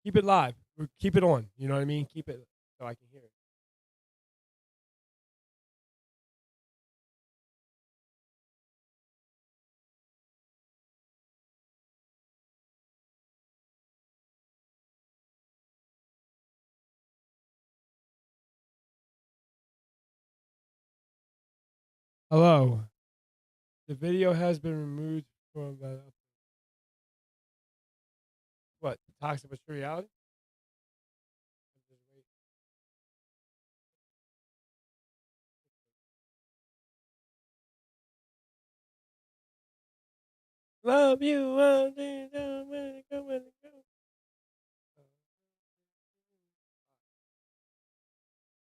Keep it live. Keep it on. You know what I mean? Keep it so I can hear it. Hello. The video has been removed from what? Toxic materiality? Love you.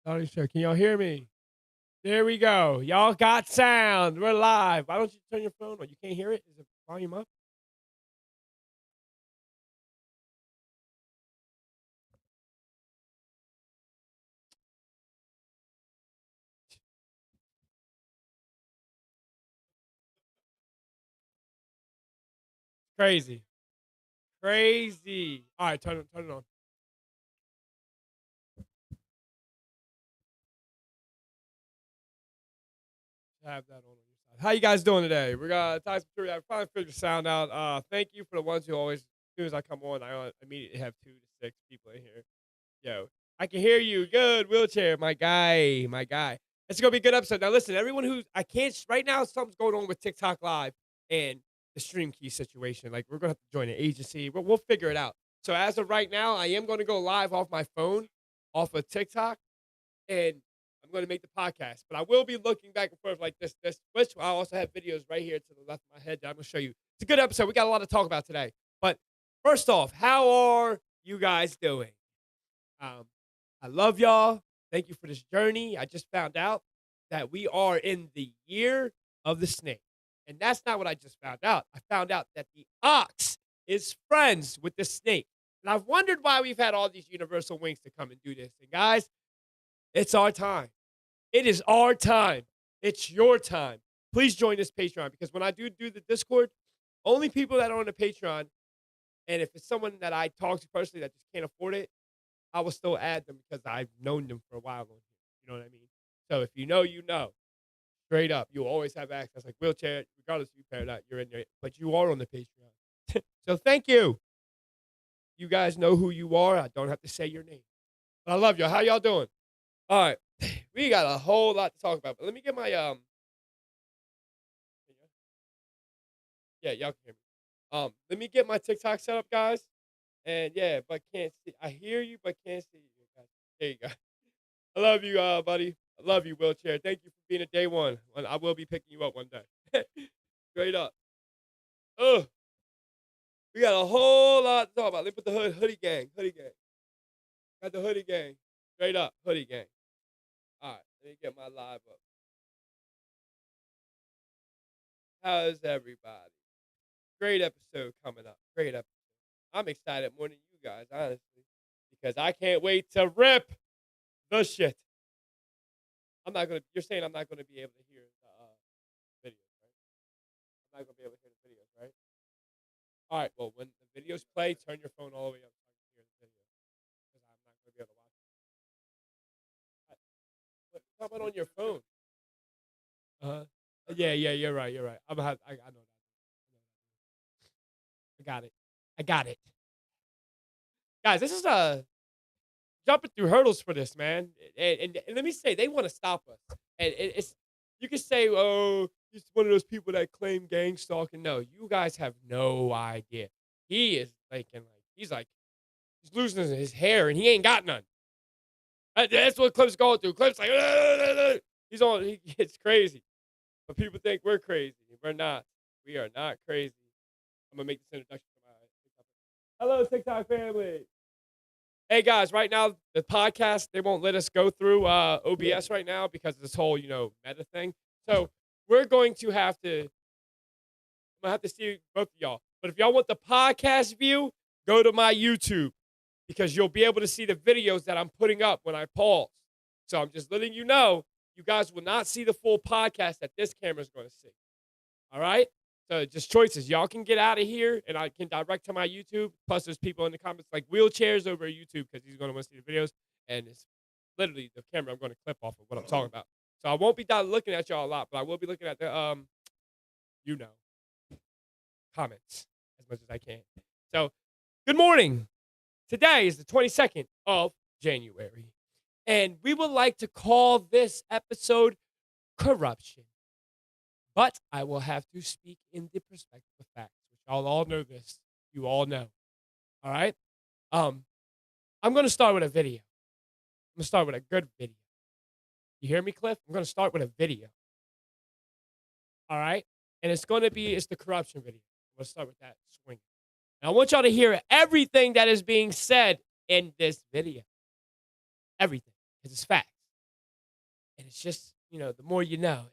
Sorry, sir. Can y'all hear me? There we go. Y'all got sound. We're live. Why don't you turn your phone on? You can't hear it? Is the volume up? Crazy. Crazy. All right, turn it on. Have that on your side. How you guys doing today? We're gonna talk some I finally figured the sound out. Thank you for the ones who always, as soon as I come on, I immediately have 2 to 6 people in here. Yo, I can hear you. Good wheelchair, my guy, my guy. It's gonna be a good episode. Now, listen, everyone who's I can't right now. Something's going on with TikTok Live and the stream key situation. Like we're gonna have to join an agency. We'll figure it out. So as of right now, I am going to go live off my phone, off of TikTok, and I'm going to make the podcast. But I will be looking back and forth like this switch. I also have videos right here to the left of my head that I'm going to show you. It's a good episode. We got a lot to talk about today. But first off, how are you guys doing? I love y'all. Thank you for this journey. I just found out that we are in the year of the snake. And that's not what I just found out. I found out that the ox is friends with the snake. And I've wondered why we've had all these universal wings to come and do this. And guys, it's our time. It is our time. It's your time. Please join this Patreon because when I do the Discord, only people that are on the Patreon, and if it's someone that I talk to personally that just can't afford it, I will still add them because I've known them for a while on here. You know what I mean? So if you know, you know. Straight up, you'll always have access. Like wheelchair, regardless if you pay or not, you're in there. But you are on the Patreon. So thank you. You guys know who you are. I don't have to say your name. But I love you. How y'all doing? All right. We got a whole lot to talk about. But let me get my yeah, y'all can hear me. Let me get my TikTok set up, guys. And yeah, but can't see. I hear you, but can't see you. There you go. I love you, buddy. I love you, wheelchair. Thank you for being a day one. I will be picking you up one day. Straight up. Oh, we got a whole lot to talk about. Let me put the hoodie gang. Hoodie gang. Got the hoodie gang. Straight up, hoodie gang. All right, let me get my live up. How's everybody? Great episode coming up. Great episode. I'm excited more than you guys, honestly, because I can't wait to rip the shit. You're saying I'm not gonna be able to hear the videos, right? I'm not gonna be able to hear the videos, right? All right. Well, when the videos play, turn your phone all the way up so I can hear the video, because I'm not gonna be able to watch it. But how about on your phone? Uh-huh. Yeah, you're right. You're right. I know that. I got it. I got it. Guys, this is jumping through hurdles for this, man. And let me say, they want to stop us. And it's you can say, oh, he's one of those people that claim gang stalking. No, you guys have no idea. He is thinking he's losing his hair and he ain't got none. That's what Clip's going through. Clip's like, he's on. It's crazy. But people think we're crazy. We're not. We are not crazy. I'm gonna make this introduction to my TikTok. Hello, TikTok family. Hey guys, right now the podcast they won't let us go through OBS right now because of this whole meta thing. So we're going to have to. I'm gonna have to see both of y'all. But if y'all want the podcast view, go to my YouTube because you'll be able to see the videos that I'm putting up when I pause. So I'm just letting you know, you guys will not see the full podcast that this camera is going to see. All right. So just choices. Y'all can get out of here, and I can direct to my YouTube. Plus, there's people in the comments like wheelchairs over YouTube because he's going to want to see the videos, and it's literally the camera I'm going to clip off of what I'm talking about. So I won't be done looking at y'all a lot, but I will be looking at the you know, comments as much as I can. So, good morning. Today is the 22nd of January, and we would like to call this episode Corruption. But I will have to speak in the perspective of facts, which y'all all know this. You all know. All right? I'm going to start with a video. I'm going to start with a good video. You hear me, Cliff? I'm going to start with a video. All right? And it's the corruption video. I'm going to start with that swing. And I want y'all to hear everything that is being said in this video. Everything. Because it's facts. And it's just, the more you know.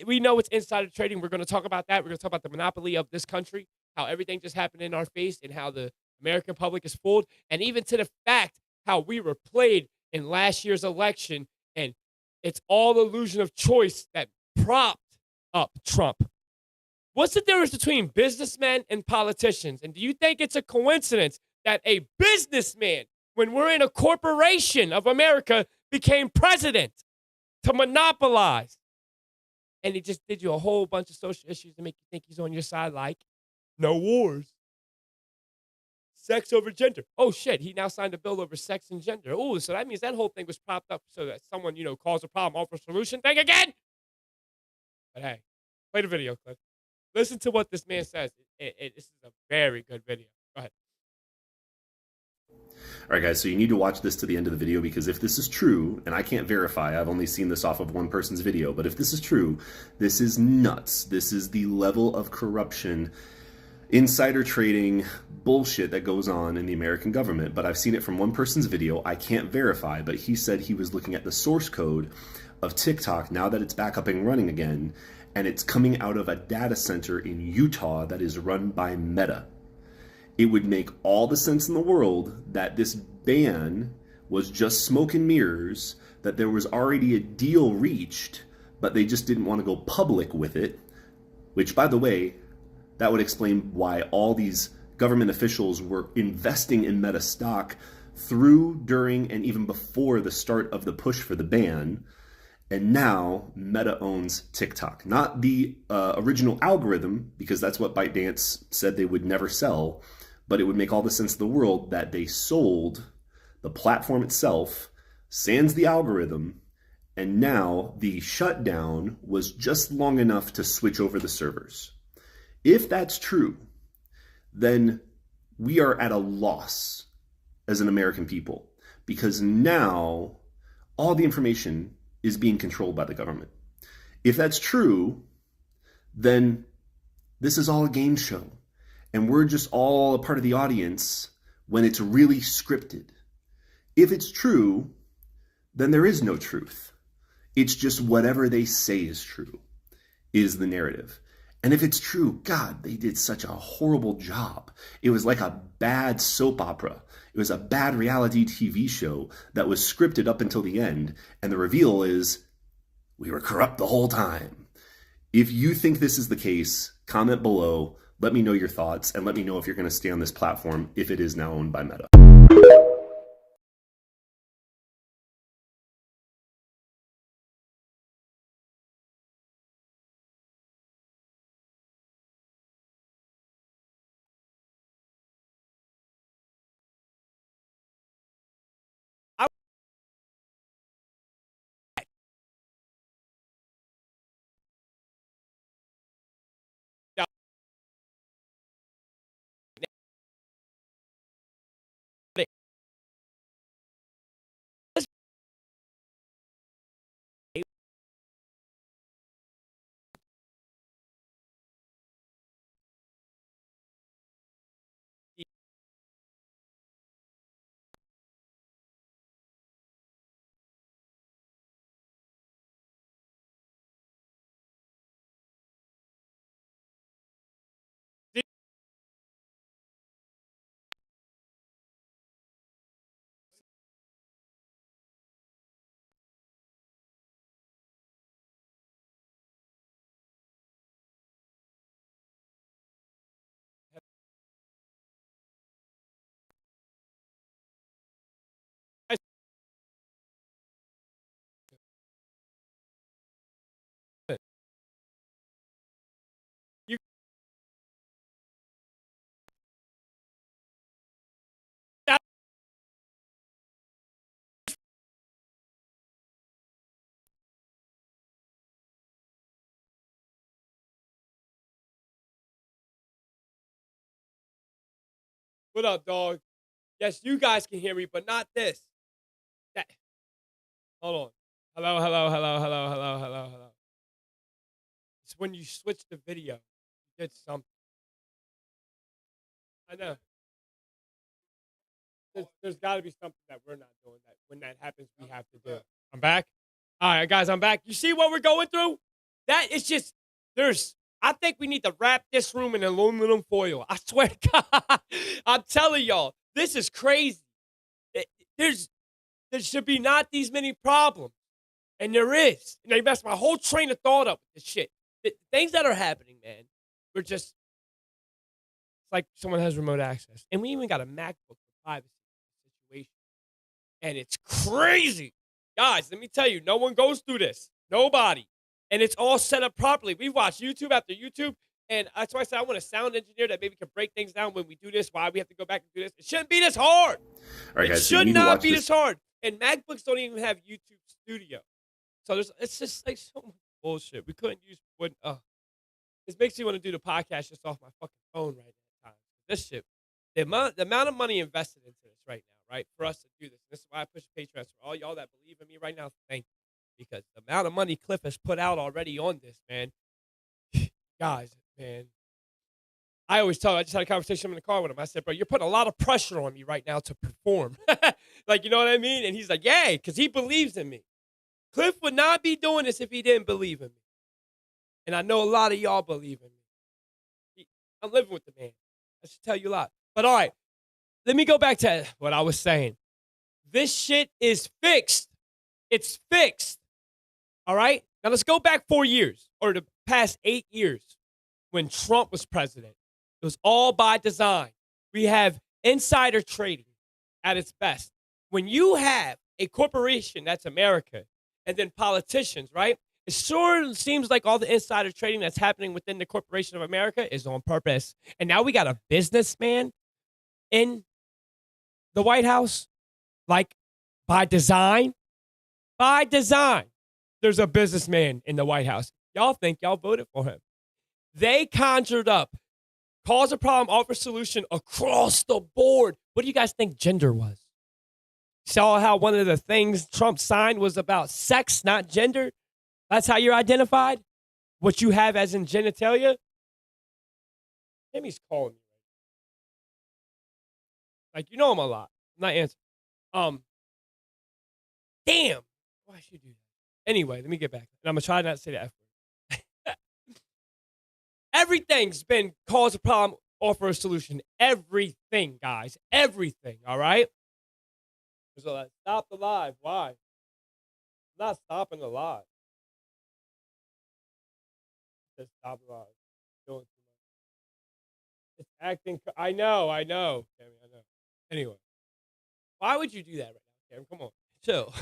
We know it's insider trading. We're going to talk about that. We're going to talk about the monopoly of this country, how everything just happened in our face, and how the American public is fooled, and even to the fact how we were played in last year's election, and it's all illusion of choice that propped up Trump. What's the difference between businessmen and politicians? And do you think it's a coincidence that a businessman, when we're in a corporation of America, became president to monopolize? And he just did you a whole bunch of social issues to make you think he's on your side, like no wars. Sex over gender. Oh, shit. He now signed a bill over sex and gender. Oh, so that means that whole thing was propped up so that someone, caused a problem, offers a solution thing again. But hey, play the video clip. Listen to what this man says. This is a very good video. Go ahead. All right, guys, so you need to watch this to the end of the video, because if this is true, and I can't verify, I've only seen this off of one person's video, but if this is true, this is nuts. This is the level of corruption, insider trading bullshit that goes on in the American government. But I've seen it from one person's video. I can't verify, but he said he was looking at the source code of TikTok now that it's back up and running again, and it's coming out of a data center in Utah that is run by Meta. It would make all the sense in the world that this ban was just smoke and mirrors, that there was already a deal reached, but they just didn't want to go public with it, which, by the way, that would explain why all these government officials were investing in Meta stock through, during, and even before the start of the push for the ban. And now Meta owns TikTok. Not the original algorithm, because that's what ByteDance said they would never sell, but it would make all the sense in the world that they sold the platform itself, sans the algorithm, and now the shutdown was just long enough to switch over the servers. If that's true, then we are at a loss as an American people, because now all the information is being controlled by the government. If that's true, then this is all a game show, and we're just all a part of the audience when it's really scripted. If it's true, then there is no truth. It's just whatever they say is true is the narrative. And if it's true, God, they did such a horrible job. It was like a bad soap opera. It was a bad reality TV show that was scripted up until the end. And the reveal is we were corrupt the whole time. If you think this is the case, comment below. Let me know your thoughts, and let me know if you're going to stay on this platform if it is now owned by Meta. What up, dog? Yes, you guys can hear me, but not this. That. Hold on. Hello, hello, hello, hello, hello, hello, hello. It's when you switch the video, you get something. I know. There's got to be something that we're not doing that when that happens, we have to do. I'm back. All right, guys, I'm back. You see what we're going through? That is just, I think we need to wrap this room in aluminum foil. I swear to God. I'm telling y'all, this is crazy. It- there's, there should be not these many problems. And there is. And they messed my whole train of thought up with this shit. The things that are happening, man, we're just, it's like someone has remote access. And we even got a MacBook for privacy situation. And it's crazy. Guys, let me tell you, no one goes through this. Nobody. And it's all set up properly. We've watched YouTube after YouTube. And that's why I said I want a sound engineer that maybe can break things down when we do this, why we have to go back and do this. It shouldn't be this hard. All right, it guys, so you should need to not watch be this. this hard. And MacBooks don't even have YouTube Studio. So it's just like so much bullshit. We couldn't use what this makes me want to do the podcast just off my fucking phone right now. This shit. The amount of money invested into this right now, right? For us to do this. This is why I push Patreon. For all y'all that believe in me right now, thank you. Because the amount of money Cliff has put out already on this, man. Guys, man. I just had a conversation in the car with him. I said, bro, you're putting a lot of pressure on me right now to perform. Like, you know what I mean? And he's like, yay, because he believes in me. Cliff would not be doing this if he didn't believe in me. And I know a lot of y'all believe in me. I'm living with the man. I should tell you a lot. But all right, let me go back to what I was saying. This shit is fixed. It's fixed. All right? Now let's go back 4 years or the past 8 years when Trump was president. It was all by design. We have insider trading at its best. When you have a corporation that's America and then politicians, right? It sort of seems like all the insider trading that's happening within the corporation of America is on purpose. And now we got a businessman in the White House, like by design. By design, there's a businessman in the White House. Y'all think y'all voted for him. They conjured up cause a problem, offer solution across the board. What do you guys think gender was? Saw how one of the things Trump signed was about sex, not gender? That's how you're identified? What you have as in genitalia? Timmy's calling me. Like, you know him a lot. I'm not answering. Damn. Why should you do that? Anyway, let me get back. And I'm going to try not to say the F word. Everything's been cause a problem, offer a solution. Everything, guys. Everything, all right? So like, stop the live. Why? I'm not stopping the live. Just stop the live. Doing too much. It's acting. I know. Tammy, I know. Anyway, why would you do that right now, Cam? Come on. Chill.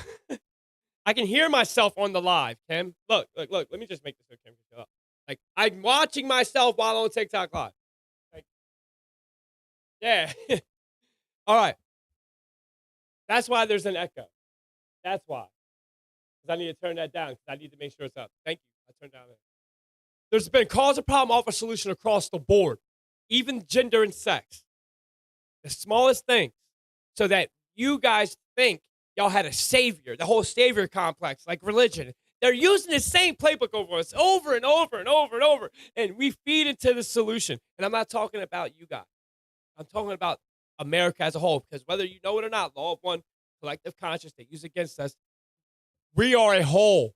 I can hear myself on the live, Cam. Look. Let me just make this so Cam can chill out. Like, I'm watching myself while on TikTok live. Like, yeah. All right. That's why there's an echo. That's why. Because I need to turn that down because I need to make sure it's up. Thank you. I turned down there. There's been cause a problem, offer solution across the board, even gender and sex. The smallest things. So that you guys think y'all had a savior, the whole savior complex, like religion. They're using the same playbook over us over and over and over and over. And we feed into the solution. And I'm not talking about you guys. I'm talking about America as a whole. Because whether you know it or not, law of one, collective conscious, they use against us. We are a whole.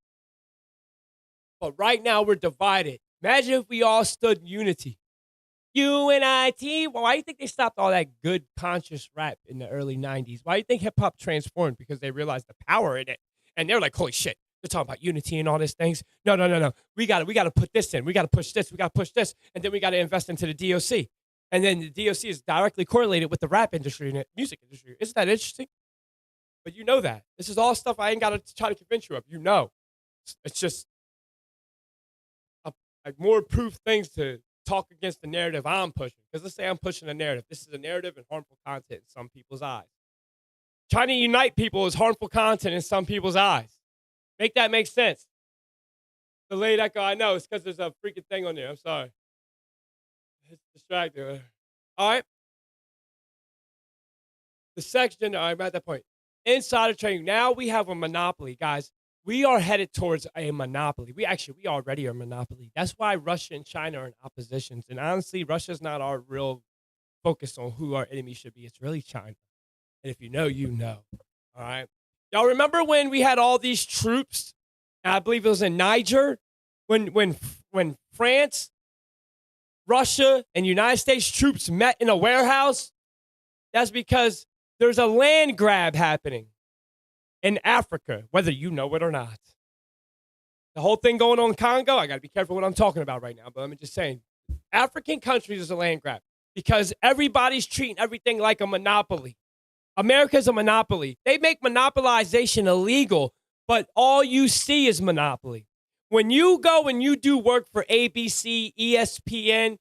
But right now we're divided. Imagine if we all stood in unity. UNIT. Well, why do you think they stopped all that good conscious rap in the early 90s? Why do you think hip hop transformed? Because they realized the power in it. And they're like, holy shit, they're talking about unity and all these things. No. We gotta put this in. We gotta push this. We gotta push this. And then we gotta invest into the DOC. And then the DOC is directly correlated with the rap industry and the music industry. Isn't that interesting? But you know that. This is all stuff I ain't gotta try to convince you of. You know. It's just like more proof things to talk against the narrative I'm pushing. Because let's say I'm pushing a narrative. This is a narrative and harmful content in some people's eyes. Trying to unite people is harmful content in some people's eyes. Make that make sense. The late echo, I know. It's because there's a freaking thing on there. I'm sorry. It's distracting. All right. The sex gender, I'm at that point. Insider trading. Now we have a monopoly, guys. We are headed towards a monopoly. We already are a monopoly. That's why Russia and China are in oppositions. And honestly, Russia's not our real focus on who our enemy should be. It's really China. And if you know, you know. All right. Y'all remember when we had all these troops? I believe it was in Niger, when France, Russia, and United States troops met in a warehouse. That's because there's a land grab happening in Africa, whether you know it or not. The whole thing going on in Congo, I got to be careful what I'm talking about right now, but I'm just saying, African countries is a land grab because everybody's treating everything like a monopoly. America's a monopoly. They make monopolization illegal, but all you see is monopoly. When you go and you do work for ABC, ESPN,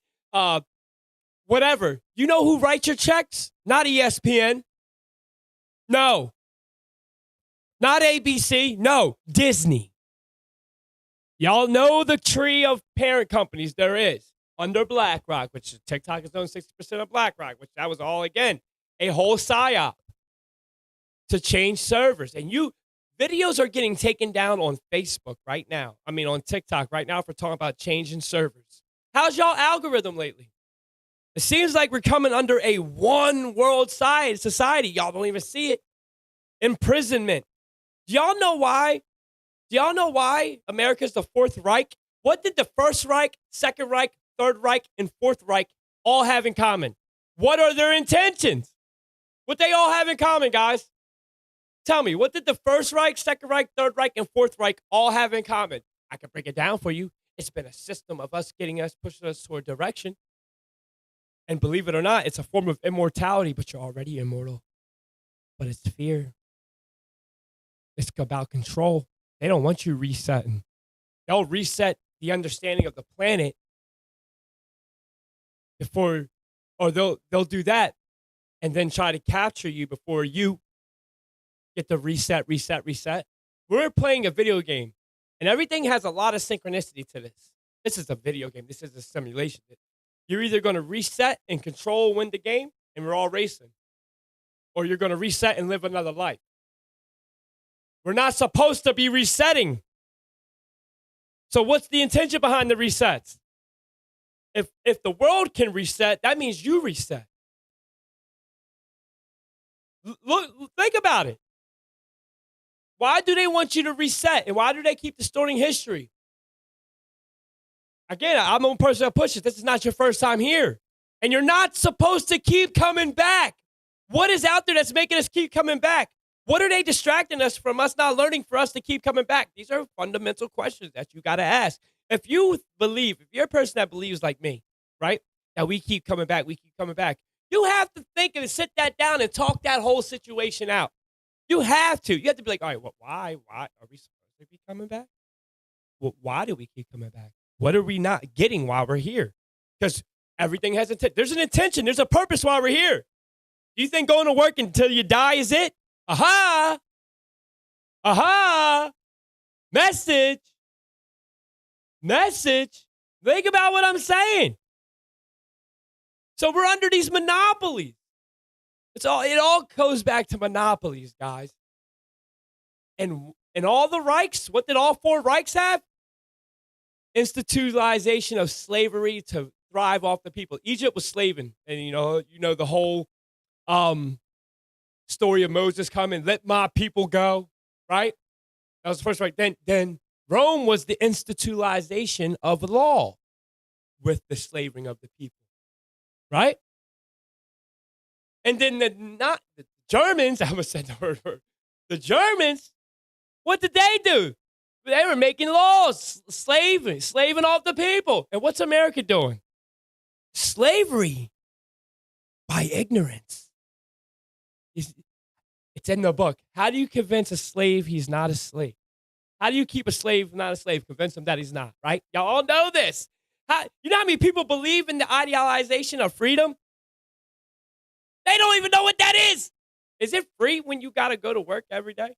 whatever, you know who writes your checks? Not ESPN. No. Not ABC. No. Disney. Y'all know the tree of parent companies there is under BlackRock, which TikTok is owned 60% of BlackRock, which that was all, again, a whole psyop to change servers. And videos are getting taken down on Facebook right now. I mean, on TikTok right now for talking about changing servers. How's y'all algorithm lately? It seems like we're coming under a one world society. Y'all don't even see it. Imprisonment. Do y'all know why? Do y'all know why America's the Fourth Reich? What did the First Reich, Second Reich, Third Reich, and Fourth Reich all have in common? What are their intentions? What they all have in common, guys? Tell me, what did the First Reich, Second Reich, Third Reich, and Fourth Reich all have in common? I can break it down for you. It's been a system of pushing us toward direction. And believe it or not, it's a form of immortality, but you're already immortal. But it's fear. It's about control. They don't want you resetting. They'll reset the understanding of the planet before, or they'll do that and then try to capture you before you get the reset. We're playing a video game, and everything has a lot of synchronicity to this. This is a video game. This is a simulation. You're either going to reset and control, win the game, and we're all racing, or you're going to reset and live another life. We're not supposed to be resetting. So what's the intention behind the resets? If the world can reset, that means you reset. Look, think about it. Why do they want you to reset? And why do they keep distorting history? Again, I'm a person that pushes. This is not your first time here. And you're not supposed to keep coming back. What is out there that's making us keep coming back? What are they distracting us from us not learning for us to keep coming back? These are fundamental questions that you got to ask. If you're a person that believes like me, right, that we keep coming back, you have to think and sit that down and talk that whole situation out. You have to. You have to be like, all right, well, why are we supposed to be coming back? Well, why do we keep coming back? What are we not getting while we're here? Because everything has intent. There's an intention. There's a purpose while we're here. Do you think going to work until you die is it? Aha! Aha! Message! Think about what I'm saying. So we're under these monopolies. It all goes back to monopolies, guys. And all the Reichs, what did all four Reichs have? Institutionalization of slavery to thrive off the people. Egypt was slaving. And you know the whole story of Moses coming, let my people go, right? That was the first right. Then Rome was the institutionalization of law with the slaving of the people, right? And then the Germans, I almost said the word. The Germans, what did they do? They were making laws, slaving off the people. And what's America doing? Slavery by ignorance. It's in the book. How do you convince a slave he's not a slave? How do you keep a slave not a slave? Convince him that he's not, right? Y'all all know this. You know how many people believe in the idealization of freedom? They don't even know what that is. Is it free when you got to go to work every day?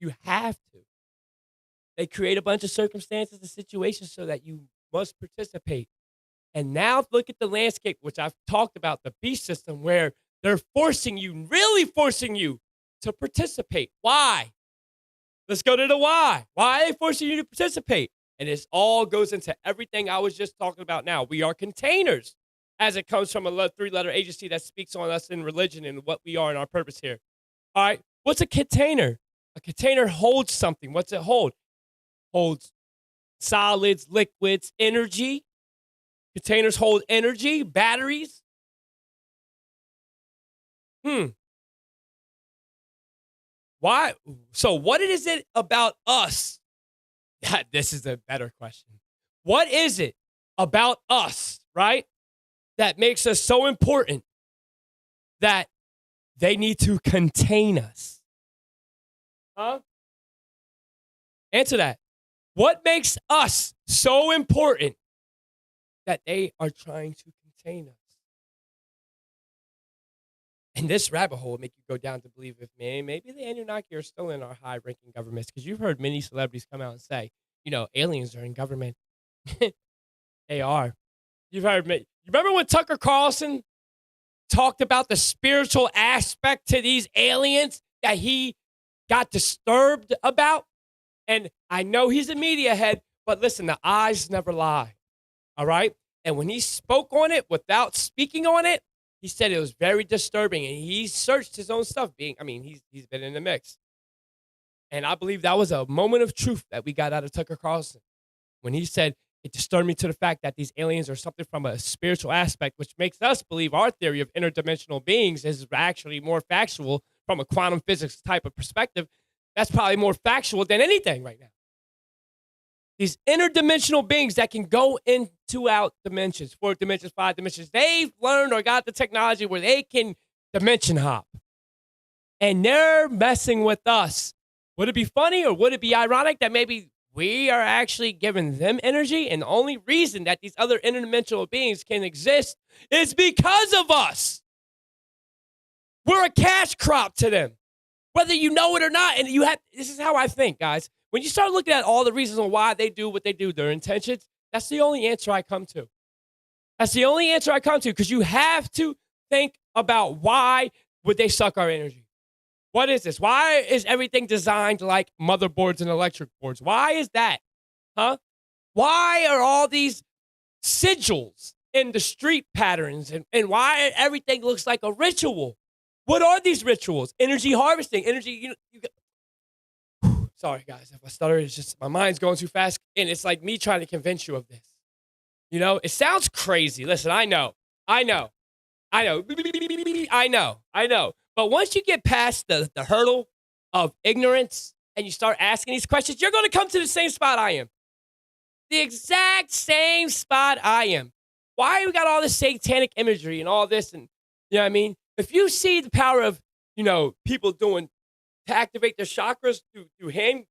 You have to. They create a bunch of circumstances and situations so that you must participate. And now look at the landscape, which I've talked about, the beast system, where They're forcing you, really forcing you to participate. Why? Let's go to the why. Why are they forcing you to participate? And this all goes into everything I was just talking about now. We are containers as it comes from a three-letter agency that speaks on us in religion and what we are and our purpose here. All right, what's a container? A container holds something. What's it hold? Holds solids, liquids, energy. Containers hold energy, batteries. Why? So what is it about us? This is a better question. What is it about us, right, that makes us so important that they need to contain us? Huh? Answer that. What makes us so important that they are trying to contain us? And this rabbit hole will make you go down to believe if maybe the Anunnaki are still in our high-ranking governments, because you've heard many celebrities come out and say, aliens are in government. They are. You've heard me. You remember when Tucker Carlson talked about the spiritual aspect to these aliens that he got disturbed about? And I know he's a media head, but listen, the eyes never lie. All right? And when he spoke on it without speaking on it, he said it was very disturbing, and he searched his own stuff. He's been in the mix. And I believe that was a moment of truth that we got out of Tucker Carlson when he said it disturbed me to the fact that these aliens are something from a spiritual aspect, which makes us believe our theory of interdimensional beings is actually more factual from a quantum physics type of perspective. That's probably more factual than anything right now. These interdimensional beings that can go into out dimensions, 4 dimensions, 5 dimensions, they've learned or got the technology where they can dimension hop. And they're messing with us. Would it be funny or would it be ironic that maybe we are actually giving them energy, and the only reason that these other interdimensional beings can exist is because of us? We're a cash crop to them, whether you know it or not. And this is how I think, guys. When you start looking at all the reasons why they do what they do, their intentions, that's the only answer I come to. That's the only answer I come to, because you have to think about why would they suck our energy? What is this? Why is everything designed like motherboards and electric boards? Why is that? Huh? Why are all these sigils in the street patterns and why everything looks like a ritual? What are these rituals? Energy harvesting, energy, sorry, guys, if I stutter, it's just my mind's going too fast, and it's like me trying to convince you of this. It sounds crazy. Listen, I know. But once you get past the hurdle of ignorance and you start asking these questions, you're going to come to the same spot I am. The exact same spot I am. Why we got all this satanic imagery and all this? And, you know what I mean? If you see the power of, people doing to activate their chakras through hand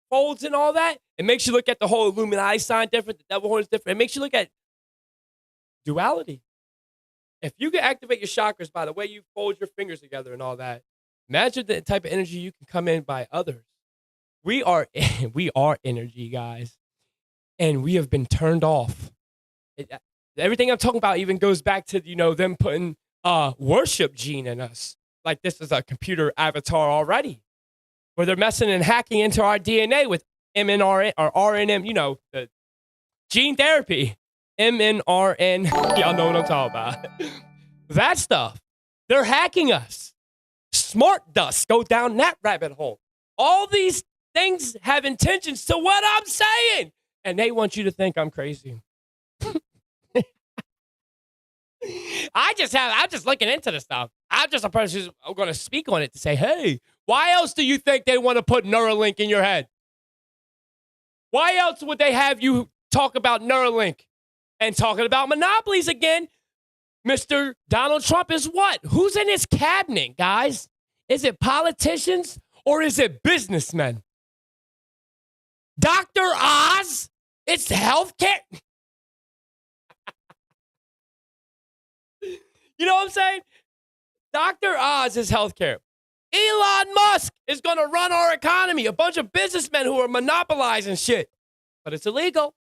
folds and all that, it makes you look at the whole Illuminati sign different, the devil horn is different. It makes you look at duality. If you can activate your chakras by the way you fold your fingers together and all that, imagine the type of energy you can come in by others. We are energy, guys, and we have been turned off. Everything I'm talking about even goes back to them putting worship gene in us. Like this is a computer avatar already, where they're messing and hacking into our DNA with mRNA or RNM, the gene therapy, mRNA. Y'all know what I'm talking about. That stuff. They're hacking us. Smart dust, go down that rabbit hole. All these things have intentions to what I'm saying, and they want you to think I'm crazy. I'm just looking into the stuff. I'm just a person who's going to speak on it to say, hey, why else do you think they want to put Neuralink in your head? Why else would they have you talk about Neuralink and talking about monopolies again? Mr. Donald Trump is what? Who's in his cabinet, guys? Is it politicians or is it businessmen? Dr. Oz? It's healthcare. You know what I'm saying? Dr. Oz is healthcare. Elon Musk is going to run our economy. A bunch of businessmen who are monopolizing shit. But it's illegal.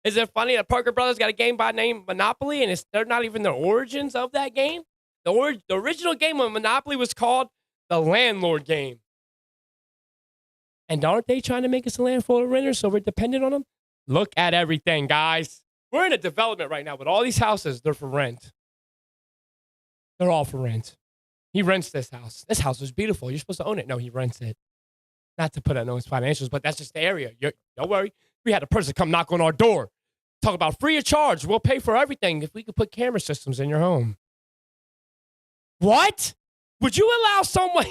Is it funny that Parker Brothers got a game by name Monopoly and they're not even the origins of that game? The original game of Monopoly was called the landlord game. And aren't they trying to make us a land full of renters so we're dependent on them? Look at everything, guys. We're in a development right now with all these houses. They're for rent. They're all for rent. He rents this house. This house is beautiful. You're supposed to own it. No, he rents it. Not to put out no financials, but that's just the area. Don't worry. We had a person come knock on our door. Talk about free of charge. We'll pay for everything if we could put camera systems in your home. What? Would you allow someone...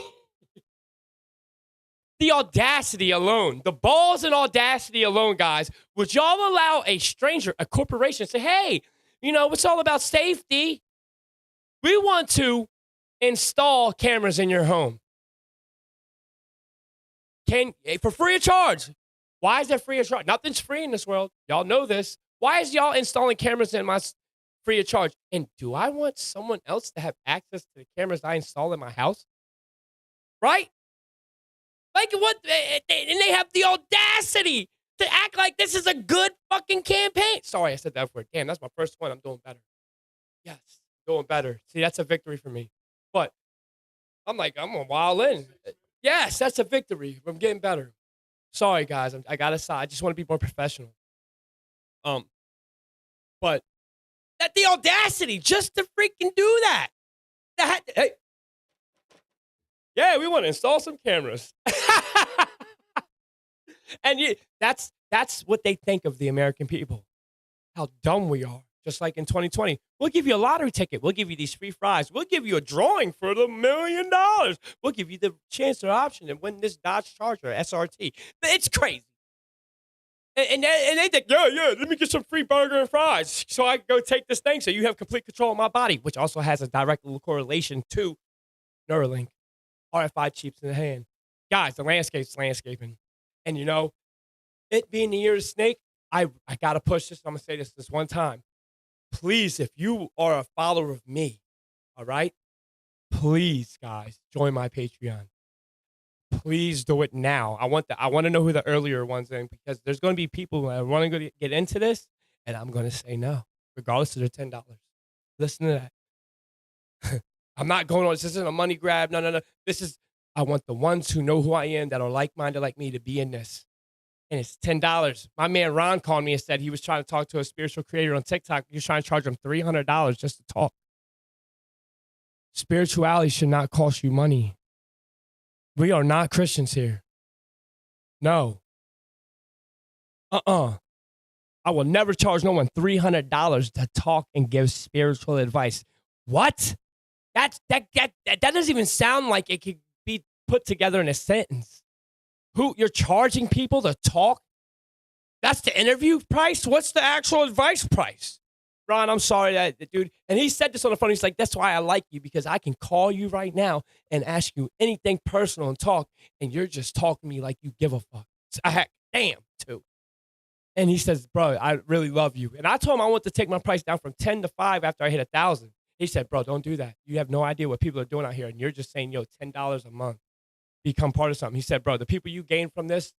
The audacity alone, the balls and audacity alone, guys, would y'all allow a stranger, a corporation, say, hey, it's all about safety. We want to install cameras in your home. For free of charge. Why is that free of charge? Nothing's free in this world. Y'all know this. Why is y'all installing cameras in my free of charge? And do I want someone else to have access to the cameras I install in my house? Right? Like what? And they have the audacity to act like this is a good fucking campaign. Sorry, I said that word. Damn, that's my first one. I'm doing better. Yes, doing better. See, that's a victory for me. But I'm a while in. Yes, that's a victory. I'm getting better. Sorry, guys. I got to sigh. I just want to be more professional. But the audacity just to freaking do that. Hey. Yeah, we want to install some cameras. And that's what they think of the American people. How dumb we are. Just like in 2020. We'll give you a lottery ticket. We'll give you these free fries. We'll give you a drawing for the $1 million. We'll give you the chance or option to win this Dodge Charger SRT. It's crazy. And they think, yeah, let me get some free burger and fries so I can go take this thing so you have complete control of my body, which also has a direct correlation to Neuralink. RFI chips in the hand. Guys, the landscape's landscaping. And it being the year of the snake, I got to push this. I'm going to say this one time. Please, if you are a follower of me, all right, please, guys, join my Patreon. Please do it now. I want to know who the earlier ones are because there's going to be people that want to get into this, and I'm going to say no, regardless of their $10. Listen to that. I'm not going on. This isn't a money grab. No. I want the ones who know who I am that are like-minded like me to be in this. And it's $10. My man Ron called me and said he was trying to talk to a spiritual creator on TikTok. He was trying to charge him $300 just to talk. Spirituality should not cost you money. We are not Christians here. No. I will never charge no one $300 to talk and give spiritual advice. What? That doesn't even sound like it could be put together in a sentence. You're charging people to talk? That's the interview price? What's the actual advice price? Ron, I'm sorry that dude. And he said this on the phone. He's like, that's why I like you, because I can call you right now and ask you anything personal and talk, and you're just talking to me like you give a fuck. Damn, too. And he says, bro, I really love you. And I told him I want to take my price down from 10 to 5 after I hit 1,000. He said, bro, don't do that. You have no idea what people are doing out here, and you're just saying, $10 a month. Become part of something. He said, bro, the people you gain from this,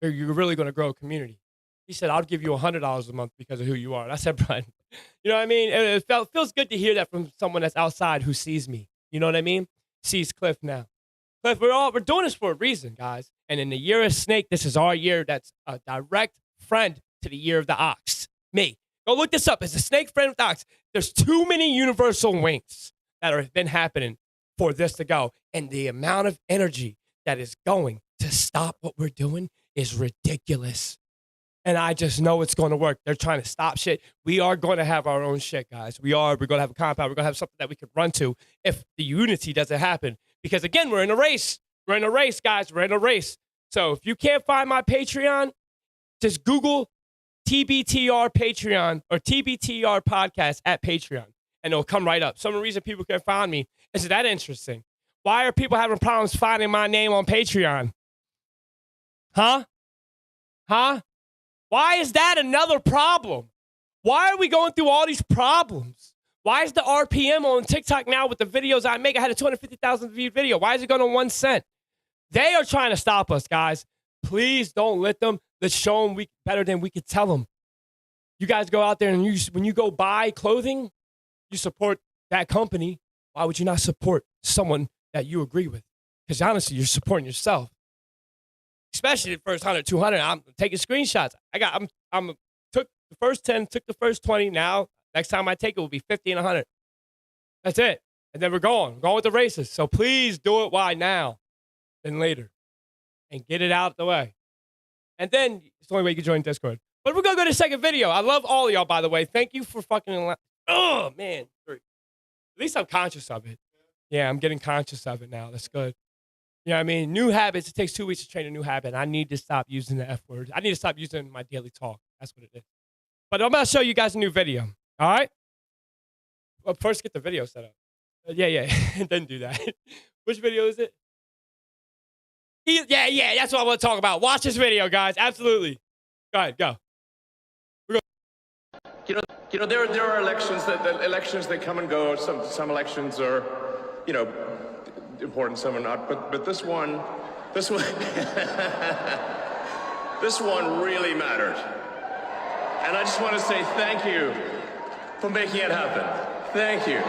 you're really going to grow a community. He said, I'll give you $100 a month because of who you are. And I said, Brian, you know what I mean? It feels good to hear that from someone that's outside who sees me. You know what I mean? Sees Cliff now. Cliff, we're doing this for a reason, guys. And in the year of snake, this is our year that's a direct friend to the year of the ox. Me. Go look this up. It's a snake friend of the ox. There's too many universal winks that have been happening for this to go. And the amount of energy that is going to stop what we're doing is ridiculous. And I just know it's going to work. They're trying to stop shit. We are going to have our own shit, guys. We're going to have a compound. We're going to have something that we could run to if the unity doesn't happen. Because, again, we're in a race. We're in a race, guys. We're in a race. So if you can't find my Patreon, just Google TBTR Patreon or TBTR podcast at Patreon, and it'll come right up. Some reason people can't find me is that interesting. Why are people having problems finding my name on Patreon? Huh? Why is that another problem? Why are we going through all these problems? Why is the RPM on TikTok now with the videos I make? I had a 250,000 view video. Why is it going to 1 cent? They are trying to stop us, guys. Please don't let them. Let's show them better than we could tell them. You guys go out there and when you go buy clothing, you support that company. why would you not support someone that you agree with? Because honestly, you're supporting yourself. Especially the first 100, 200. I'm taking screenshots. I'm took the first 10, took the first 20. Now, next time I take it will be 50 and 100. That's it. And then we're going with the races. So please do it. Why now than later? And get it out of the way. And then it's the only way you can join Discord. But we're going to go to the second video. I love all of y'all, by the way. Thank you for fucking... Oh, man. At least I'm conscious of it. Yeah, I'm getting conscious of it now. That's good. You know what I mean? New habits. It takes 2 weeks to train a new habit. I need to stop using the F word. I need to stop using my daily talk. That's what it is. But I'm going to show you guys a new video. All right? Well, first get the video set up. Yeah. And then do that. Which video is it? Yeah. That's what I want to talk about. Watch this video, guys. Absolutely. Go ahead. Go. You know, there are elections that come and go. Some elections are, you know, important, some are not. But this one, this one really mattered. And I just want to say thank you for making it happen. Thank you.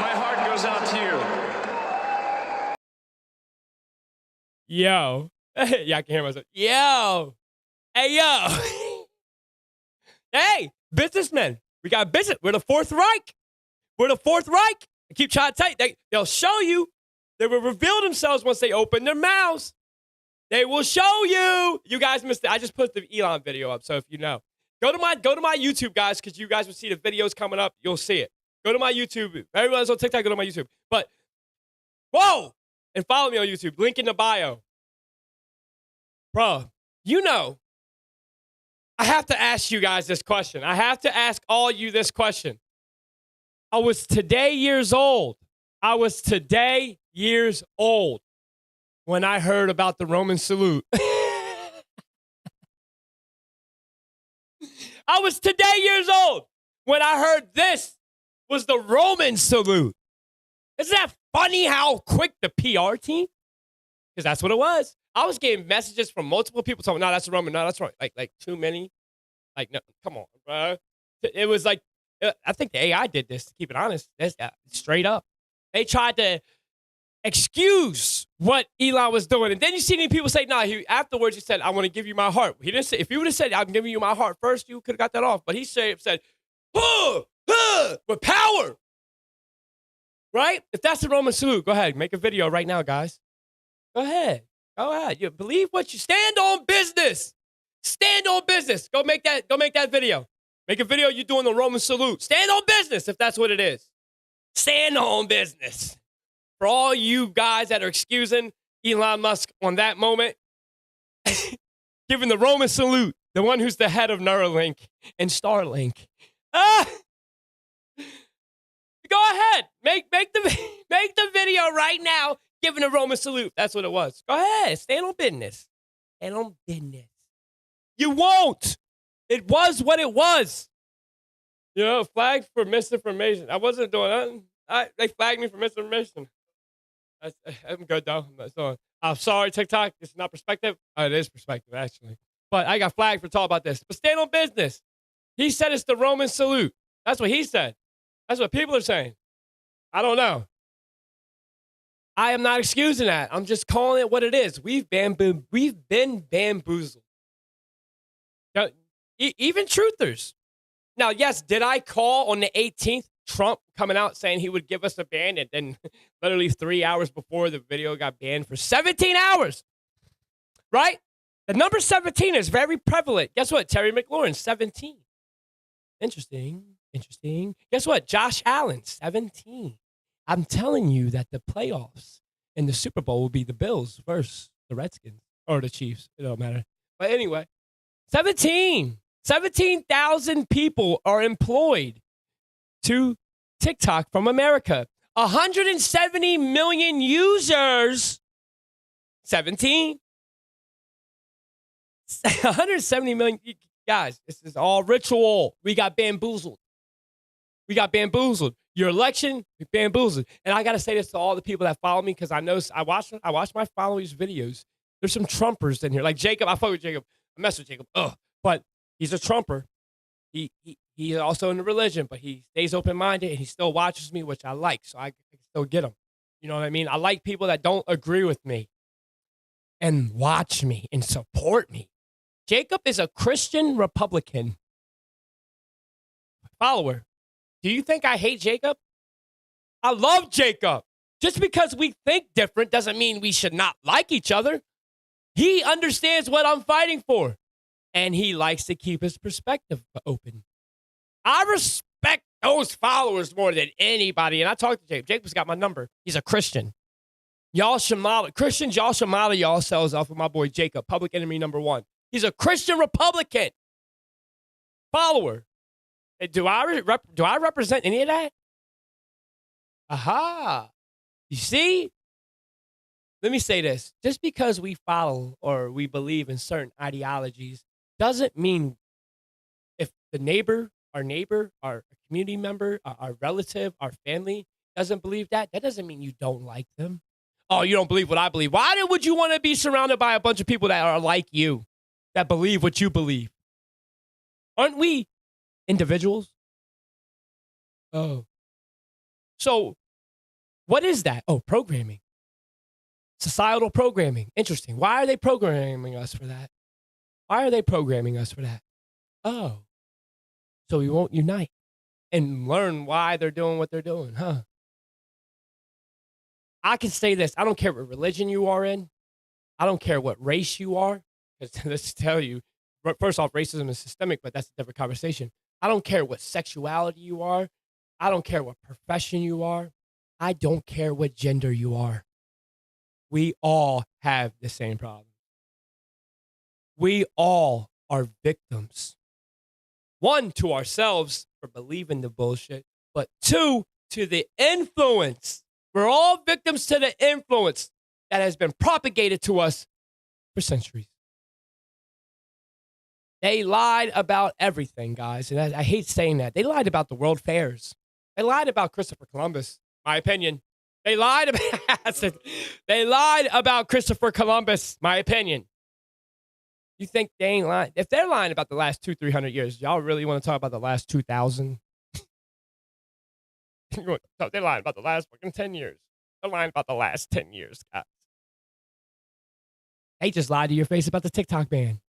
My heart goes out to you. Yo. Yeah, I can hear myself. Yo. Hey, yo. Hey, businessmen. We got business. We're the Fourth Reich. We're the Fourth Reich. I keep trying to tell you. They'll show you. They will reveal themselves once they open their mouths. They will show you. You guys missed it. I just put the Elon video up, so if you know. Go to my YouTube, guys, because you guys will see the videos coming up. You'll see it. Go to my YouTube. Everyone's on TikTok, go to my YouTube. But, whoa! And follow me on YouTube. Link in the bio. Bro, you know, I have to ask you guys this question. I have to ask all you this question. I was today years old when I heard about the Roman salute. I was today years old when I heard this was the Roman salute. Isn't that funny how quick the PR team? Because that's what it was. I was getting messages from multiple people telling me, no, that's the Roman. No, that's right. Like too many. Like, no, come on, bro. It was like, I think the AI did this, to keep it honest. That's straight up. They tried to excuse what Elon was doing. And then you see any people say, nah, afterwards he said, I want to give you my heart. He didn't say, if he would have said, I'm giving you my heart first, you could have got that off. But he said, with power. Right? If that's the Roman salute, go ahead. Make a video right now, guys. Go ahead. You believe what you stand on business. Stand on business. Go make that video. Make a video you doing the Roman salute. Stand on business if that's what it is. Stand on business. For all you guys that are excusing Elon Musk on that moment, giving the Roman salute, the one who's the head of Neuralink and Starlink. Go ahead. Make the video right now. Giving a Roman salute. That's what it was. Go ahead. Stand on business. Stand on business. You won't. It was what it was. You know, flagged for misinformation. I wasn't doing nothing. They flagged me for misinformation. I'm good, though. I'm sorry, TikTok. It's not perspective. Oh, it is perspective, actually. But I got flagged for talking about this. But stand on business. He said it's the Roman salute. That's what he said. That's what people are saying. I don't know. I am not excusing that. I'm just calling it what it is. We've been bamboozled. Now, even truthers. Now, yes, did I call on the 18th Trump coming out saying he would give us a ban, and then literally 3 hours before the video got banned for 17 hours? Right? The number 17 is very prevalent. Guess what? Terry McLaurin, 17. Interesting. Guess what? Josh Allen, 17. I'm telling you that the playoffs and the Super Bowl will be the Bills versus the Redskins or the Chiefs. It don't matter. But anyway, 17,000 people are employed to TikTok from America. 170 million users. 17. 170 million. Guys, this is all ritual. We got bamboozled. Your election, bamboozled. And I got to say this to all the people that follow me, because I know I watch my followers' videos. There's some Trumpers in here. Like Jacob, I fuck with Jacob. I mess with Jacob. But He's a Trumper. He's also in the religion, but he stays open-minded and he still watches me, which I like, so I can still get him. You know what I mean? I like people that don't agree with me and watch me and support me. Jacob is a Christian Republican follower. Do you think I hate Jacob? I love Jacob. Just because we think different doesn't mean we should not like each other. He understands what I'm fighting for, and he likes to keep his perspective open. I respect those followers more than anybody, and I talked to Jacob. Jacob's got my number. He's a Christian. Y'all should model, Christians, y'all should model yourselves off of my boy Jacob, public enemy number 1. He's a Christian Republican follower. Do I represent any of that? Aha. You see? Let me say this. Just because we follow or we believe in certain ideologies doesn't mean if the neighbor, our community member, our relative, our family doesn't believe that, that doesn't mean you don't like them. Oh, you don't believe what I believe. Why would you want to be surrounded by a bunch of people that are like you, that believe what you believe? Aren't we individuals? Oh. So, what is that? Oh, programming. Societal programming. Interesting. Why are they programming us for that? Why are they programming us for that? Oh. So we won't unite and learn why they're doing what they're doing, huh? I can say this. I don't care what religion you are in. I don't care what race you are. Because let's tell you, first off, racism is systemic, but that's a different conversation. I don't care what sexuality you are. I don't care what profession you are. I don't care what gender you are. We all have the same problem. We all are victims. 1, to ourselves for believing the bullshit, but 2, to the influence. We're all victims to the influence that has been propagated to us for centuries. They lied about everything, guys, and I hate saying that. They lied about the world fairs. They lied about Christopher Columbus, my opinion. They lied about Christopher Columbus, my opinion. You think they ain't lying? If they're lying about the last 200-300 years, y'all really want to talk about the last 2,000? They're lying about the last fucking 10 years. They're lying about the last 10 years, guys. They just lied to your face about the TikTok ban.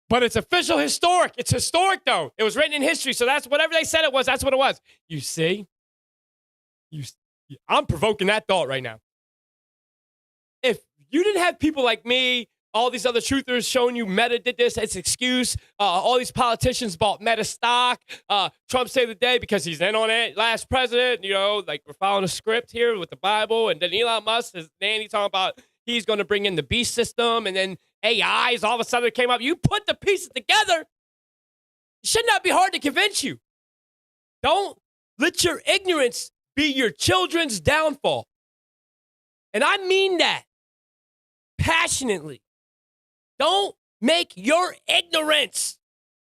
But it's official historic. It's historic, though. It was written in history, so that's whatever they said it was, that's what it was. You see? I'm provoking that thought right now. If you didn't have people like me, all these other truthers showing you Meta did this, it's an excuse. All these politicians bought Meta stock. Trump saved the day because he's in on it. Last president, you know, like we're following a script here with the Bible. And then Elon Musk is nanny talking about he's going to bring in the beast system. And then AIs all of a sudden came up. You put the pieces together. It should not be hard to convince you. Don't let your ignorance be your children's downfall. And I mean that passionately. Don't make your ignorance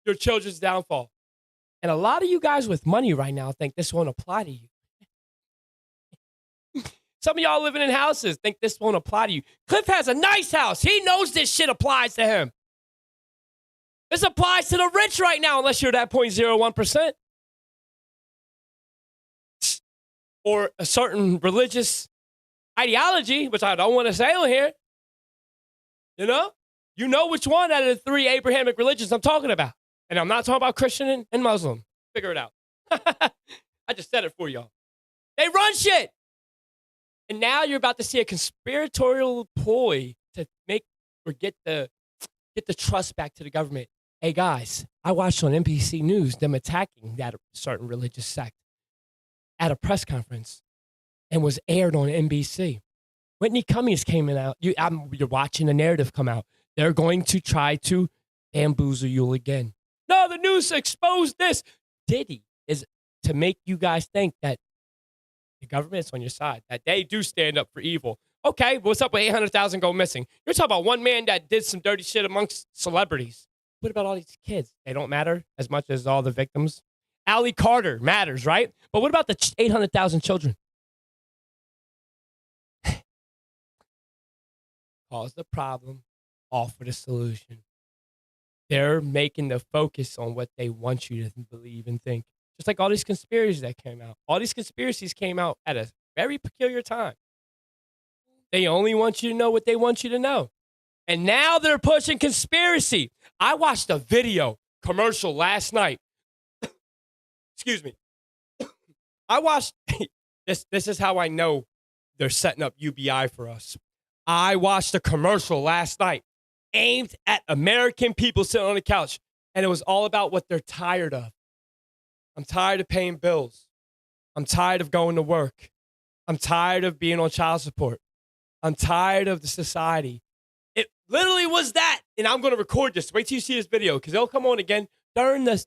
your children's downfall. And a lot of you guys with money right now think this won't apply to you. Some of y'all living in houses think this won't apply to you. Cliff has a nice house. He knows this shit applies to him. This applies to the rich right now, unless you're that 0.01%. Or a certain religious ideology, which I don't want to say on here. You know? You know which one out of the 3 Abrahamic religions I'm talking about. And I'm not talking about Christian and Muslim. Figure it out. I just said it for y'all. They run shit. And now you're about to see a conspiratorial ploy to make or get the trust back to the government. Hey, guys, I watched on NBC News them attacking that certain religious sect at a press conference and was aired on NBC. Whitney Cummings came out. You're watching the narrative come out. They're going to try to bamboozle you again. No, the news exposed this. Diddy is to make you guys think that the government's on your side, that they do stand up for evil. Okay, what's up with 800,000 go missing? You're talking about one man that did some dirty shit amongst celebrities. What about all these kids? They don't matter as much as all the victims. Allie Carter matters, right? But what about the 800,000 children? Cause the problem, offer the solution. They're making the focus on what they want you to believe and think. Just like all these conspiracies that came out. All these conspiracies came out at a very peculiar time. They only want you to know what they want you to know. And now they're pushing conspiracy. I watched a video commercial last night. Excuse me. I watched this is how I know they're setting up UBI for us. I watched a commercial last night aimed at American people sitting on the couch, and it was all about what they're tired of. I'm tired of paying bills. I'm tired of going to work. I'm tired of being on child support. I'm tired of the society. It literally was that. And I'm going to record this. Wait till you see this video because it'll come on again during the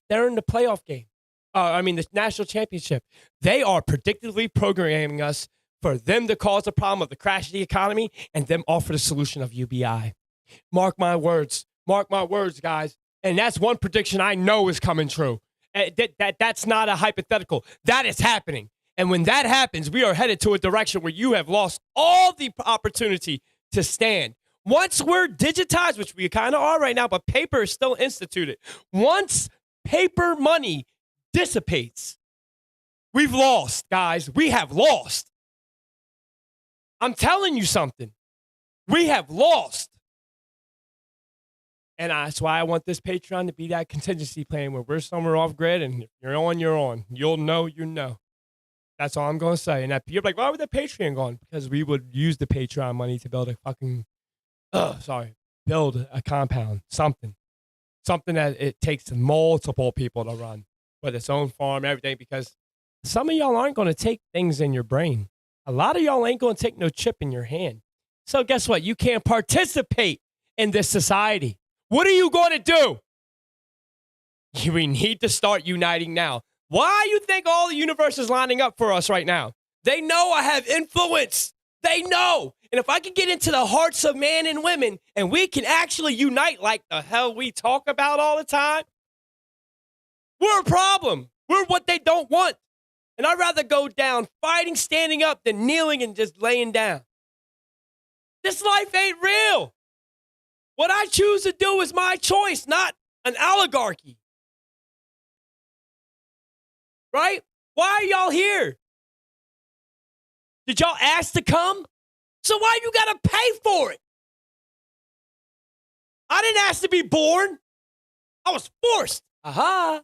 playoff game. The national championship. They are predictively programming us for them to cause the problem of the crash of the economy and them offer the solution of UBI. Mark my words. Mark my words, guys. And that's one prediction I know is coming true. That's not a hypothetical. That is happening. And when that happens, we are headed to a direction where you have lost all the opportunity to stand. Once we're digitized, which we kind of are right now, but paper is still instituted. Once paper money dissipates, we've lost, guys. We have lost. I'm telling you something. We have lost. And that's why I want this Patreon to be that contingency plan where we're somewhere off grid and if you're on, you're on. You'll know, you know. That's all I'm going to say. And you're like, why would the Patreon go on? Because we would use the Patreon money to build a build a compound, something that it takes multiple people to run with its own farm, everything, because some of y'all aren't going to take things in your brain. A lot of y'all ain't going to take no chip in your hand. So guess what? You can't participate in this society. What are you going to do? We need to start uniting now. Why you think all the universe is lining up for us right now? They know I have influence. They know. And if I can get into the hearts of men and women and we can actually unite like the hell we talk about all the time, we're a problem. We're what they don't want. And I'd rather go down fighting, standing up than kneeling and just laying down. This life ain't real. What I choose to do is my choice, not an oligarchy. Right? Why are y'all here? Did y'all ask to come? So why you gotta pay for it? I didn't ask to be born. I was forced. Aha.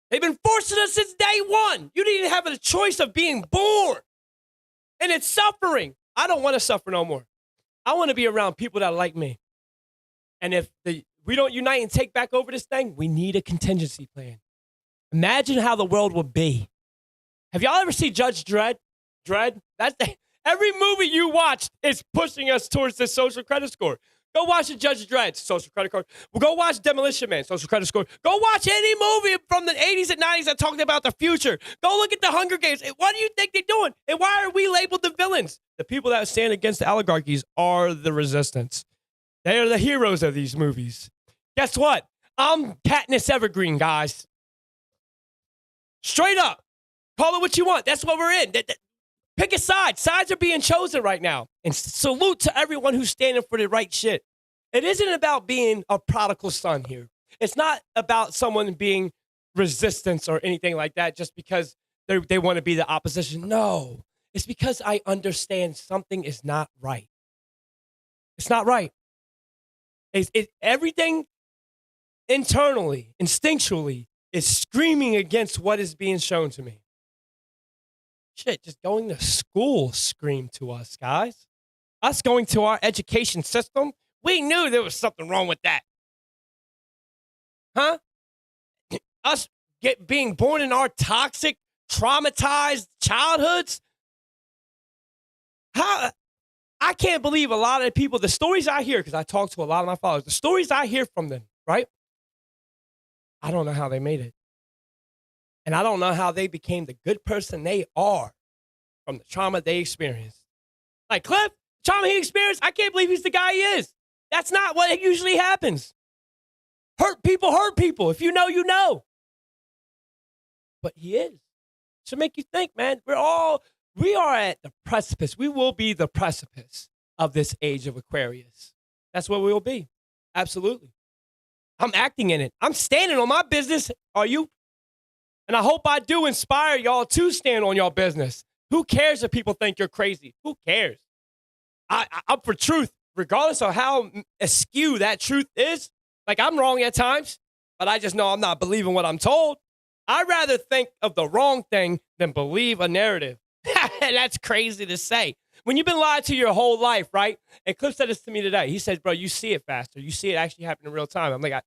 They've been forcing us since day one. You didn't have a choice of being born. And it's suffering. I don't want to suffer no more. I want to be around people that like me. And if we don't unite and take back over this thing, we need a contingency plan. Imagine how the world would be. Have y'all ever seen Judge Dredd? Every movie you watch is pushing us towards this social credit score. Go watch the Judge Dredd, social credit score. Well, go watch Demolition Man, social credit score. Go watch any movie from the 80s and 90s that talked about the future. Go look at the Hunger Games. What do you think they're doing? And why are we labeled the villains? The people that stand against the oligarchies are the resistance. They are the heroes of these movies. Guess what? I'm Katniss Evergreen, guys. Straight up. Call it what you want. That's what we're in. Pick a side. Sides are being chosen right now. And salute to everyone who's standing for the right shit. It isn't about being a prodigal son here. It's not about someone being resistance or anything like that just because they want to be the opposition. No. It's because I understand something is not right. It's not right. Everything internally, instinctually, is screaming against what is being shown to me. Shit, just going to school screamed to us, guys. Us going to our education system, we knew there was something wrong with that. Huh? Us being born in our toxic, traumatized childhoods. How? I can't believe a lot of the people, the stories I hear, because I talk to a lot of my followers, the stories I hear from them, right? I don't know how they made it. And I don't know how they became the good person they are from the trauma they experienced. Like Cliff, trauma he experienced, I can't believe he's the guy he is. That's not what usually happens. Hurt people. If you know, you know. But he is. Should make you think, man. We are at the precipice. We will be the precipice of this age of Aquarius. That's what we will be. Absolutely. I'm acting in it. I'm standing on my business. Are you? And I hope I do inspire y'all to stand on your business. Who cares if people think you're crazy? Who cares? I'm for truth, regardless of how askew that truth is. Like, I'm wrong at times, but I just know I'm not believing what I'm told. I'd rather think of the wrong thing than believe a narrative. That's crazy to say. When you've been lied to your whole life, right? And Cliff said this to me today. He says, bro, you see it faster. You see it actually happen in real time. I'm like,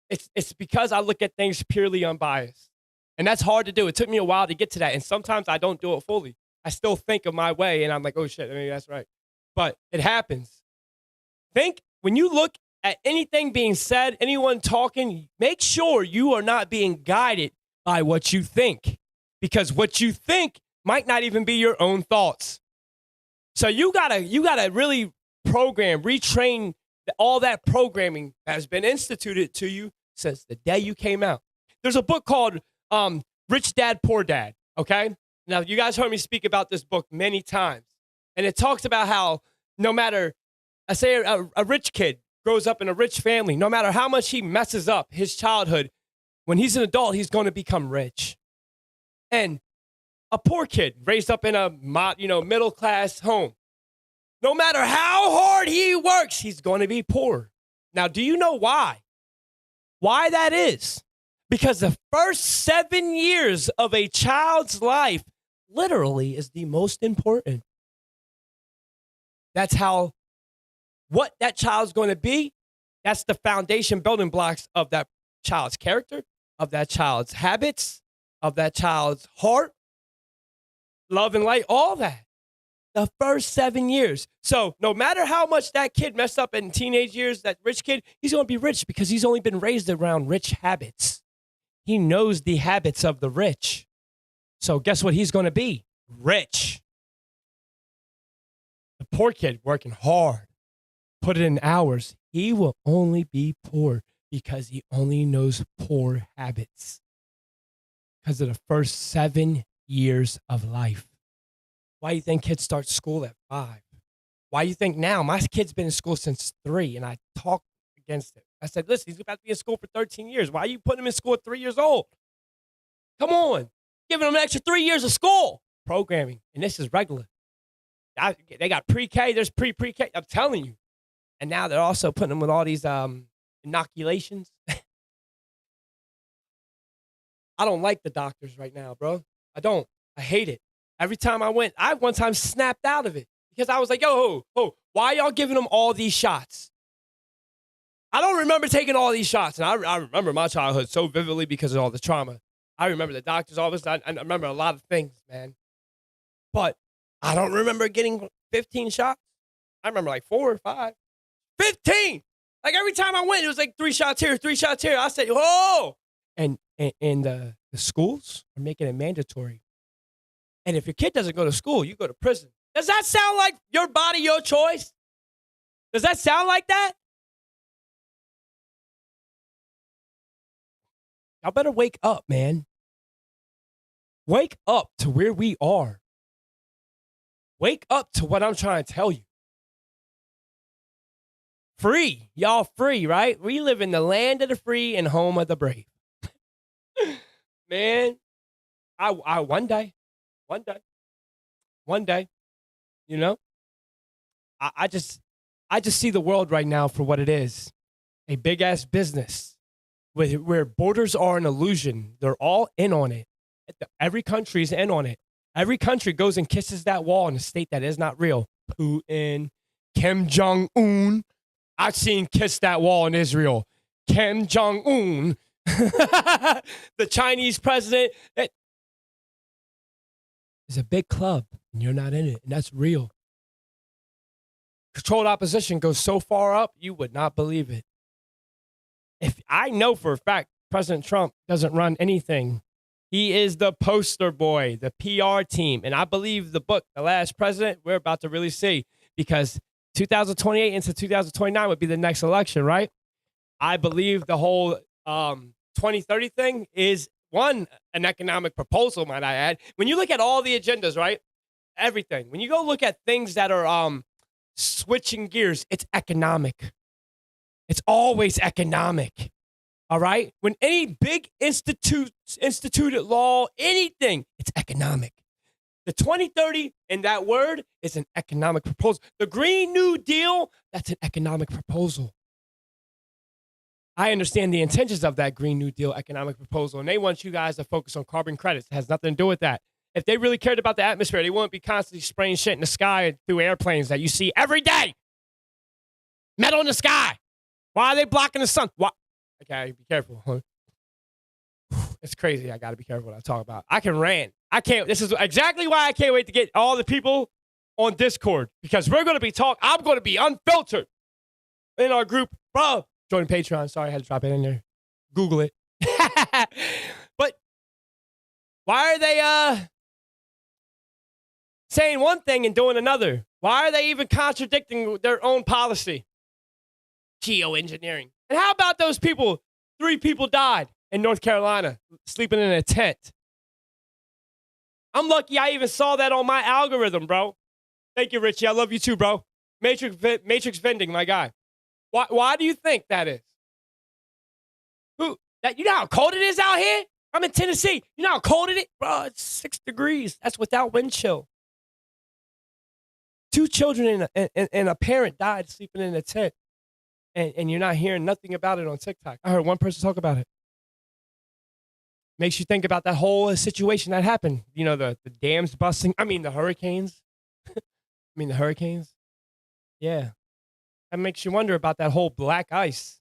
it's because I look at things purely unbiased. And that's hard to do. It took me a while to get to that. And sometimes I don't do it fully. I still think of my way, and I'm like, oh, shit, maybe that's right. But it happens. Think, when you look at anything being said, anyone talking, make sure you are not being guided by what you think. Because what you think might not even be your own thoughts. So you gotta really program, retrain all that programming that has been instituted to you since the day you came out. There's a book called Rich Dad, Poor Dad, okay? Now, you guys heard me speak about this book many times. And it talks about how no matter, I say a rich kid grows up in a rich family, no matter how much he messes up his childhood, when he's an adult, he's going to become rich. And a poor kid raised up in a middle-class home, no matter how hard he works, he's going to be poor. Now, do you know why? Why that is? Because the first 7 years of a child's life literally is the most important. That's how, what that child's going to be, that's the foundation building blocks of that child's character, of that child's habits, of that child's heart, love and light, all that. The first 7 years. So no matter how much that kid messed up in teenage years, that rich kid, he's going to be rich because he's only been raised around rich habits. He knows the habits of the rich. So guess what he's going to be? Rich. The poor kid working hard, put it in hours, he will only be poor because he only knows poor habits. Because of the first 7 years of life. Why do you think kids start school at 5? Why do you think now? My kid's been in school since 3, and I talked against it. I said, listen, he's about to be in school for 13 years. Why are you putting him in school at 3 years old? Come on. Giving him an extra 3 years of school. Programming. And this is regular. They got pre-K. There's pre-K. I'm telling you. And now they're also putting them with all these inoculations. I don't like the doctors right now, bro. I don't. I hate it. Every time I one time snapped out of it because I was like, yo, why y'all giving them all these shots? I don't remember taking all these shots. And I remember my childhood so vividly because of all the trauma. I remember the doctor's office. I remember a lot of things, man. But I don't remember getting 15 shots. I remember like 4 or 5. 15! Like every time I went, it was like 3 shots here, 3 shots here. I said, whoa! And the schools are making it mandatory. And if your kid doesn't go to school, you go to prison. Does that sound like your body, your choice? Does that sound like that? Y'all better wake up, man. Wake up to where we are. Wake up to what I'm trying to tell you. Free. Y'all free, right? We live in the land of the free and home of the brave. Man, I one day, you know, I just see the world right now for what it is. A big ass business where borders are an illusion. They're all in on it. Every country is in on it. Every country goes and kisses that wall in a state that is not real. Putin, Kim Jong-un. I've seen kiss that wall in Israel. Kim Jong-un. The Chinese president. It's a big club, and you're not in it, and that's real. Controlled opposition goes so far up, you would not believe it. If I know for a fact President Trump doesn't run anything, he is the poster boy, the PR team, and I believe the book, The Last President, we're about to really see, because 2028 into 2029 would be the next election, right? I believe the whole 2030 thing is, an economic proposal, might I add. When you look at all the agendas, right? Everything. When you go look at things that are switching gears, it's economic. It's always economic. All right? When any big instituted law, anything, it's economic. The 2030 and that word is an economic proposal. The Green New Deal, that's an economic proposal. I understand the intentions of that Green New Deal economic proposal, and they want you guys to focus on carbon credits. It has nothing to do with that. If they really cared about the atmosphere, they wouldn't be constantly spraying shit in the sky through airplanes that you see every day. Metal in the sky. Why are they blocking the sun? Why? Okay, be careful. Huh? It's crazy. I got to be careful what I talk about. I can rant. I can't. This is exactly why I can't wait to get all the people on Discord, because we're going to be talking. I'm going to be unfiltered in our group. Bro, join Patreon. Sorry, I had to drop it in there. Google it. But why are they saying one thing and doing another? Why are they even contradicting their own policy? Geoengineering. And how about those people? 3 people died in North Carolina sleeping in a tent. I'm lucky I even saw that on my algorithm, bro. Thank you, Richie. I love you too, bro. Matrix vending, my guy. Why do you think that is? You know how cold it is out here? I'm in Tennessee. You know how cold it is? Bro, it's 6 degrees. That's without wind chill. 2 children and a parent died sleeping in a tent. And you're not hearing nothing about it on TikTok. I heard one person talk about it. Makes you think about that whole situation that happened. You know, the dams busting. I mean, the hurricanes. The hurricanes. Yeah. That makes you wonder about that whole black ice.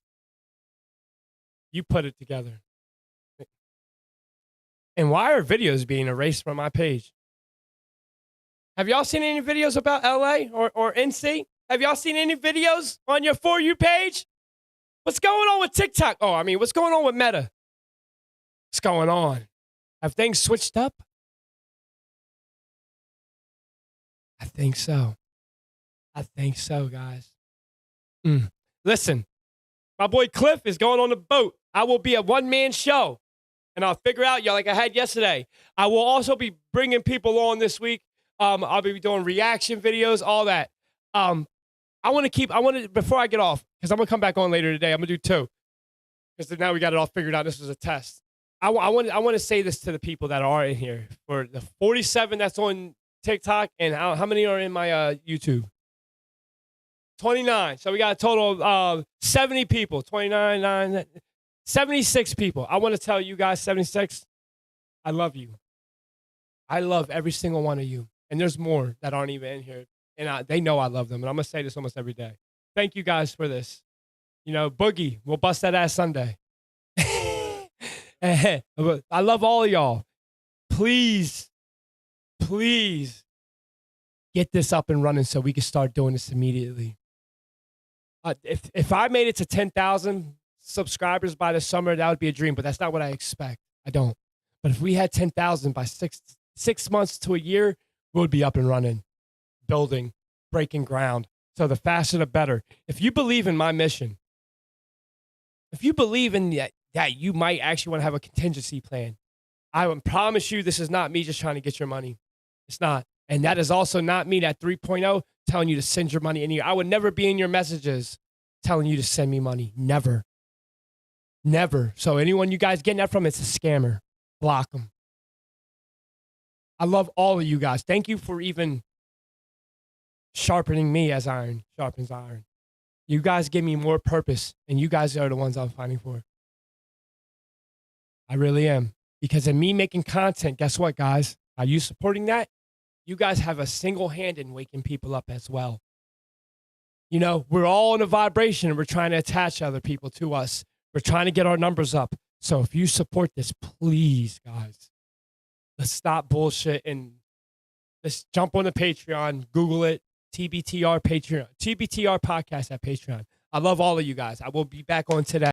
You put it together. And why are videos being erased from my page? Have y'all seen any videos about LA or NC? Have y'all seen any videos on your For You page? What's going on with TikTok? What's going on with Meta? What's going on? Have things switched up? I think so. Guys. Listen, my boy Cliff is going on the boat. I will be a one-man show, and I'll figure out, y'all, like I had yesterday. I will also be bringing people on this week. I'll be doing reaction videos, all that. Before I get off, because I'm going to come back on later today, I'm going to do 2. Because now we got it all figured out. This was a test. I want to say this to the people that are in here. For the 47 that's on TikTok, and how many are in my YouTube? 29. So we got a total of 70 people. 29, 76 people. I want to tell you guys, 76, I love you. I love every single one of you. And there's more that aren't even in here. And they know I love them. And I'm going to say this almost every day. Thank you guys for this. You know, Boogie, we'll bust that ass Sunday. I love all of y'all. Please get this up and running so we can start doing this immediately. If I made it to 10,000 subscribers by the summer, that would be a dream, but that's not what I expect. I don't. But if we had 10,000 by six months to a year, we would be up and running, building, breaking ground. So the faster, the better. If you believe in my mission, if you believe in that you might actually want to have a contingency plan, I would promise you this is not me just trying to get your money. It's not. And that is also not me, that 3.0, telling you to send your money in here. I would never be in your messages telling you to send me money. Never. Never. So anyone you guys getting that from, it's a scammer. Block them. I love all of you guys. Thank you for even sharpening me as iron sharpens iron. You guys give me more purpose, and you guys are the ones I'm fighting for. I really am. Because in me making content, guess what, guys? Are you supporting that? You guys have a single hand in waking people up as well. You know, we're all in a vibration, and we're trying to attach other people to us. We're trying to get our numbers up. So if you support this, please, guys, let's stop bullshit and let's jump on the Patreon, Google it, TBTR Patreon, TBTR podcast at Patreon. I love all of you guys. I will be back on today.